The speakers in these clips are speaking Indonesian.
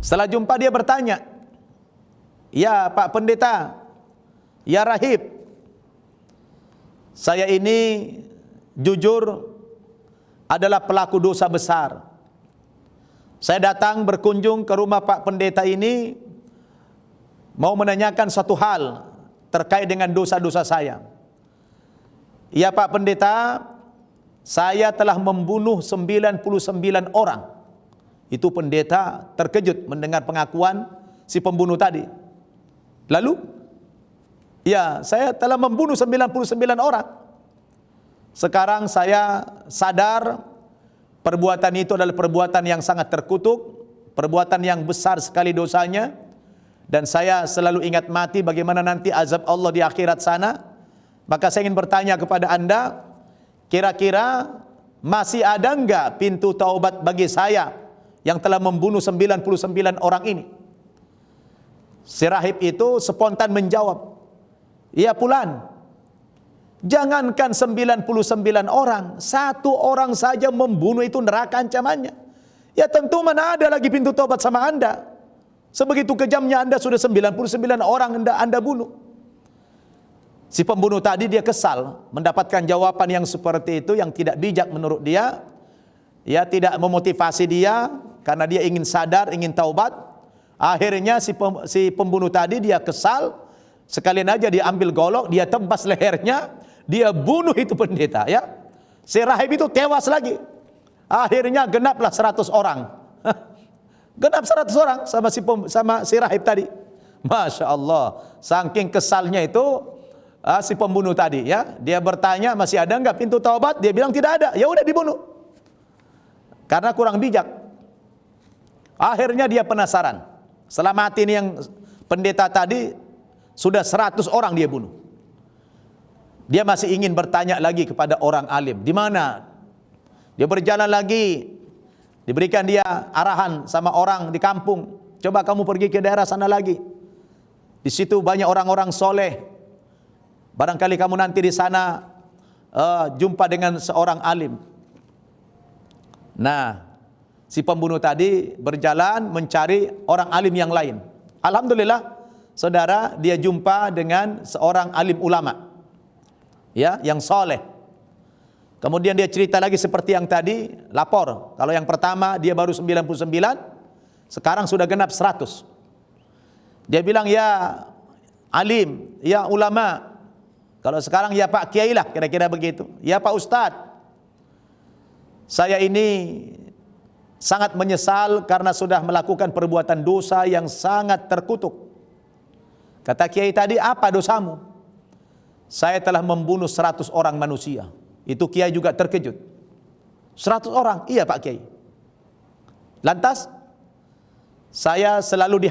Setelah jumpa dia bertanya, "Ya Pak Pendeta, ya Rahib, saya ini jujur adalah pelaku dosa besar. Saya datang berkunjung ke rumah Pak Pendeta ini mau menanyakan satu hal terkait dengan dosa-dosa saya. Ya Pak Pendeta, saya telah membunuh 99 orang." Itu pendeta terkejut mendengar pengakuan si pembunuh tadi. Lalu, "Ya, saya telah membunuh 99 orang. Sekarang saya sadar perbuatan itu adalah perbuatan yang sangat terkutuk, perbuatan yang besar sekali dosanya, dan saya selalu ingat mati bagaimana nanti azab Allah di akhirat sana. Maka saya ingin bertanya kepada Anda, kira-kira masih ada enggak pintu taubat bagi saya yang telah membunuh 99 orang ini?" Si rahib itu spontan menjawab, "Ya Fulan, jangankan 99 orang, satu orang saja membunuh itu neraka ancamannya. Ya tentu mana ada lagi pintu taubat sama Anda. Sebegitu kejamnya Anda sudah 99 orang Anda bunuh." Si pembunuh tadi dia kesal mendapatkan jawaban yang seperti itu, yang tidak bijak menurut dia. Ya, tidak memotivasi dia karena dia ingin sadar, ingin taubat. Akhirnya si pembunuh tadi dia kesal, sekalian aja dia ambil golok, dia tebas lehernya, dia bunuh itu pendeta, ya. Si rahib itu tewas lagi. Akhirnya genaplah 100 orang. Genap 100 orang sama si rahib tadi. Masya Allah, saking kesalnya itu si pembunuh tadi, ya. Dia bertanya, "Masih ada enggak pintu taubat?" Dia bilang tidak ada. Ya udah dibunuh. Karena kurang bijak. Akhirnya dia penasaran. Setelah mati ini yang pendeta tadi, sudah 100 orang dia bunuh. Dia masih ingin bertanya lagi kepada orang alim. Di mana? Dia berjalan lagi. Diberikan dia arahan sama orang di kampung. "Coba kamu pergi ke daerah sana lagi. Di situ banyak orang-orang soleh. Barangkali kamu nanti di sana jumpa dengan seorang alim." Nah, si pembunuh tadi berjalan mencari orang alim yang lain. Alhamdulillah, saudara, dia jumpa dengan seorang alim ulama, ya, yang soleh. Kemudian dia cerita lagi seperti yang tadi, lapor. Kalau yang pertama dia baru 99, sekarang sudah genap 100. Dia bilang, "Ya alim, ya ulama." Kalau sekarang ya Pak Kiai lah, kira-kira begitu. "Ya Pak Ustadz, saya ini sangat menyesal karena sudah melakukan perbuatan dosa yang sangat terkutuk." Kata Kiai tadi, "Apa dosamu?" "Saya telah membunuh 100 orang manusia." Itu Kiai juga terkejut. 100 orang? "Iya Pak Kiai." "Lantas?" "Saya selalu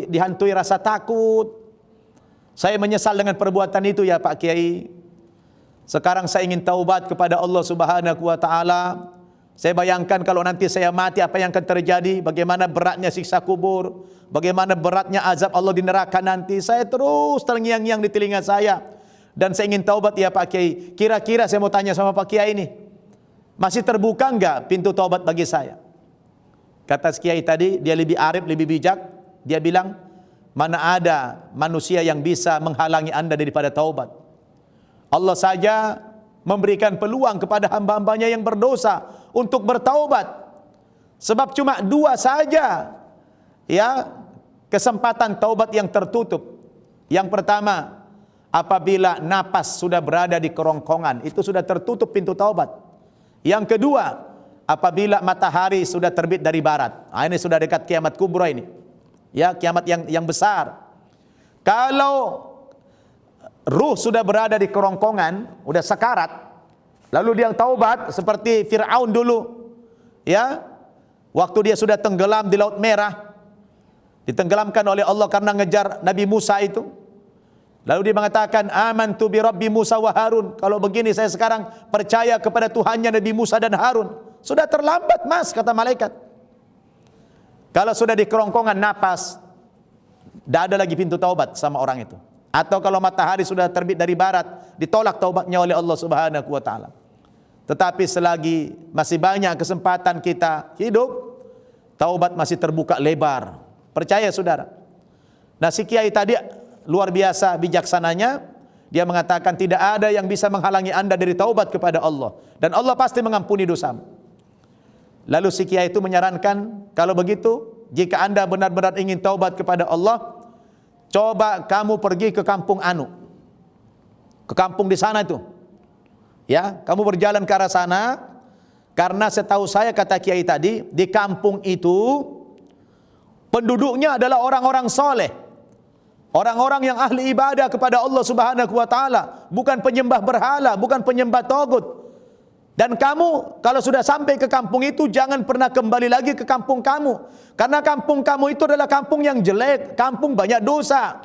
dihantui rasa takut. Saya menyesal dengan perbuatan itu ya Pak Kiai. Sekarang saya ingin taubat kepada Allah Subhanahu wa taala. Saya bayangkan kalau nanti saya mati apa yang akan terjadi, bagaimana beratnya siksa kubur, bagaimana beratnya azab Allah di neraka nanti. Saya terus terngiang-ngiang di telinga saya. Dan saya ingin taubat ya Pak Kiai. Kira-kira saya mau tanya sama Pak Kiai ini, masih terbuka enggak pintu taubat bagi saya?" Kata Kiai tadi, dia lebih arif, lebih bijak. Dia bilang, "Mana ada manusia yang bisa menghalangi Anda daripada taubat. Allah saja memberikan peluang kepada hamba-hambanya yang berdosa untuk bertaubat. Sebab cuma 2 saja, ya, kesempatan taubat yang tertutup. Yang pertama, apabila napas sudah berada di kerongkongan, itu sudah tertutup pintu taubat. Yang kedua, apabila matahari sudah terbit dari barat. Nah, ini sudah dekat kiamat kubra ini. Ya, kiamat yang besar. Kalau ruh sudah berada di kerongkongan, udah sekarat, lalu dia taubat seperti Fir'aun dulu, ya, waktu dia sudah tenggelam di Laut Merah, ditenggelamkan oleh Allah karena ngejar Nabi Musa itu. Lalu dia mengatakan, "Amantu bi Rabbi Musa wa Harun." Kalau begini saya sekarang percaya kepada Tuhannya Nabi Musa dan Harun. Sudah terlambat Mas, kata malaikat. Kalau sudah di kerongkongan napas, tidak ada lagi pintu taubat sama orang itu. Atau kalau matahari sudah terbit dari barat, ditolak taubatnya oleh Allah Subhanahu wa taala. Tetapi selagi masih banyak kesempatan kita hidup, taubat masih terbuka lebar. Percaya saudara. Nah, si kiai tadi luar biasa bijaksananya. Dia mengatakan tidak ada yang bisa menghalangi Anda dari taubat kepada Allah, dan Allah pasti mengampuni dosamu. Lalu si kiai itu menyarankan, kalau begitu, jika Anda benar-benar ingin taubat kepada Allah, coba kamu pergi ke kampung Anu. Ke kampung di sana itu. Ya, kamu berjalan ke arah sana, karena setahu saya, kata kiai tadi, di kampung itu penduduknya adalah orang-orang soleh, orang-orang yang ahli ibadah kepada Allah Subhanahu wa taala, bukan penyembah berhala, bukan penyembah togut. Dan kamu kalau sudah sampai ke kampung itu, jangan pernah kembali lagi ke kampung kamu, karena kampung kamu itu adalah kampung yang jelek, kampung banyak dosa.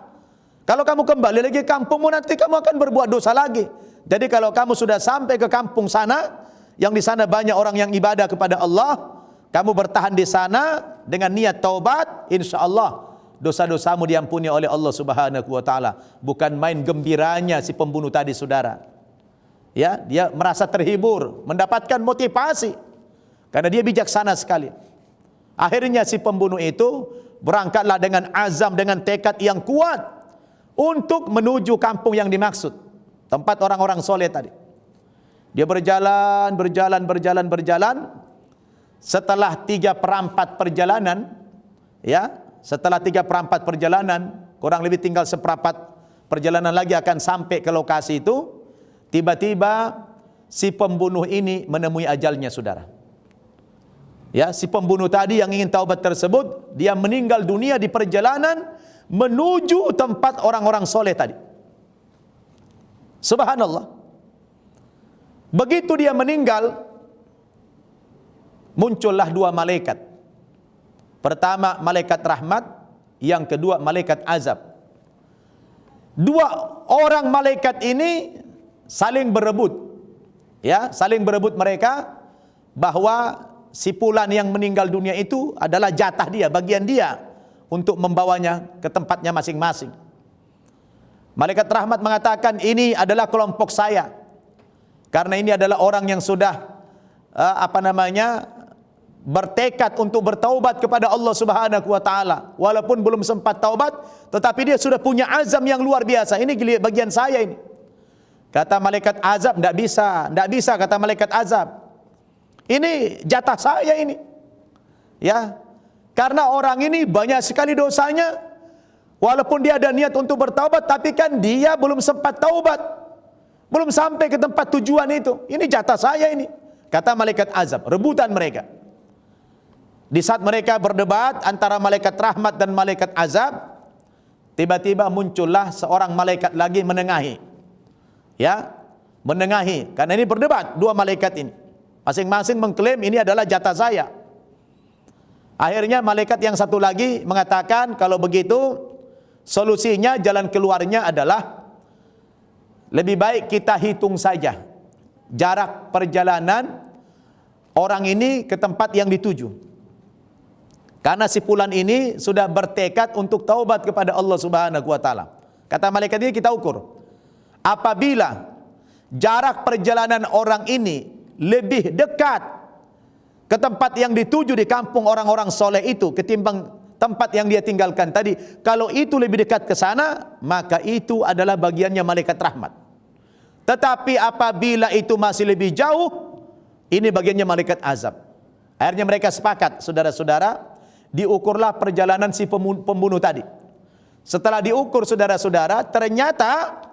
Kalau kamu kembali lagi ke kampungmu, nanti kamu akan berbuat dosa lagi. Jadi kalau kamu sudah sampai ke kampung sana, yang di sana banyak orang yang ibadah kepada Allah, kamu bertahan di sana dengan niat taubat, insya Allah dosa-dosamu diampuni oleh Allah Subhanahu wa taala. Bukan main gembiranya si pembunuh tadi, saudara. Ya, dia merasa terhibur, mendapatkan motivasi karena dia bijaksana sekali. Akhirnya si pembunuh itu berangkatlah dengan azam, dengan tekad yang kuat untuk menuju kampung yang dimaksud, tempat orang-orang soleh tadi. Dia berjalan. Setelah 3/4 perjalanan, ya, setelah 3/4 perjalanan, kurang lebih tinggal 1/4 perjalanan lagi akan sampai ke lokasi itu. Tiba-tiba si pembunuh ini menemui ajalnya, saudara. Ya, si pembunuh tadi yang ingin taubat tersebut, dia meninggal dunia di perjalanan menuju tempat orang-orang soleh tadi. Subhanallah. Begitu dia meninggal, muncullah 2 malaikat. Pertama malaikat rahmat, yang kedua malaikat azab. 2 orang malaikat ini saling berebut. Ya, saling berebut mereka bahwa si fulan yang meninggal dunia itu adalah jatah dia, bagian dia untuk membawanya ke tempatnya masing-masing. Malaikat rahmat mengatakan, ini adalah kelompok saya, karena ini adalah orang yang sudah bertekad untuk bertaubat kepada Allah Subhanahu wa taala. Walaupun belum sempat taubat, tetapi dia sudah punya azam yang luar biasa. Ini bagian saya ini. Kata malaikat azab, tidak bisa, kata malaikat azab. Ini jatah saya ini. Ya. Karena orang ini banyak sekali dosanya. Walaupun dia ada niat untuk bertaubat, tapi kan dia belum sempat taubat. Belum sampai ke tempat tujuan itu. Ini jatah saya ini. Kata malaikat azab, rebutan mereka. Di saat mereka berdebat antara malaikat rahmat dan malaikat azab, tiba-tiba muncullah seorang malaikat lagi menengahi. Ya, menengahi. Karena ini berdebat 2 malaikat ini. Masing-masing mengklaim ini adalah jatah saya. Akhirnya malaikat yang satu lagi mengatakan, kalau begitu solusinya, jalan keluarnya adalah lebih baik kita hitung saja jarak perjalanan orang ini ke tempat yang dituju. Karena si fulan ini sudah bertekad untuk taubat kepada Allah Subhanahu wa taala. Kata malaikat ini, kita ukur. Apabila jarak perjalanan orang ini lebih dekat ke tempat yang dituju di kampung orang-orang soleh itu ketimbang tempat yang dia tinggalkan tadi, kalau itu lebih dekat ke sana, maka itu adalah bagiannya malaikat rahmat. Tetapi apabila itu masih lebih jauh, ini bagiannya malaikat azab. Akhirnya mereka sepakat, saudara-saudara, diukurlah perjalanan si pembunuh tadi. Setelah diukur, saudara-saudara, ternyata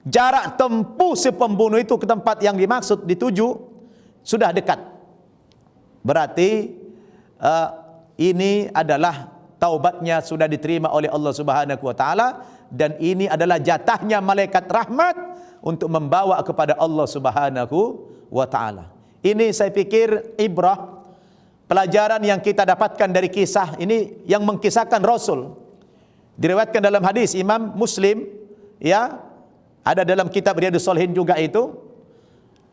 jarak tempuh si pembunuh itu ke tempat yang dimaksud, dituju, sudah dekat. Berarti ini adalah taubatnya sudah diterima oleh Allah Subhanahu wa taala, dan ini adalah jatahnya malaikat rahmat untuk membawa kepada Allah Subhanahu wa taala. Ini saya pikir ibrah, pelajaran yang kita dapatkan dari kisah ini yang mengkisahkan Rasul. Diriwayatkan dalam hadis Imam Muslim, ya, ada dalam kitab Riyadhus Shalihin juga itu.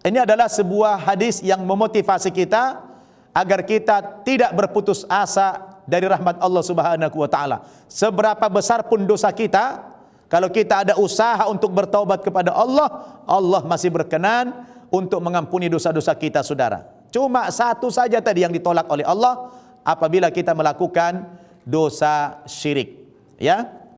Ini adalah sebuah hadis yang memotivasi kita agar kita tidak berputus asa dari rahmat Allah Subhanahu wa taala. Seberapa besar pun dosa kita, kalau kita ada usaha untuk bertaubat kepada Allah, Allah masih berkenan untuk mengampuni dosa-dosa kita, saudara. Cuma satu saja tadi yang ditolak oleh Allah, apabila kita melakukan dosa syirik. Ya.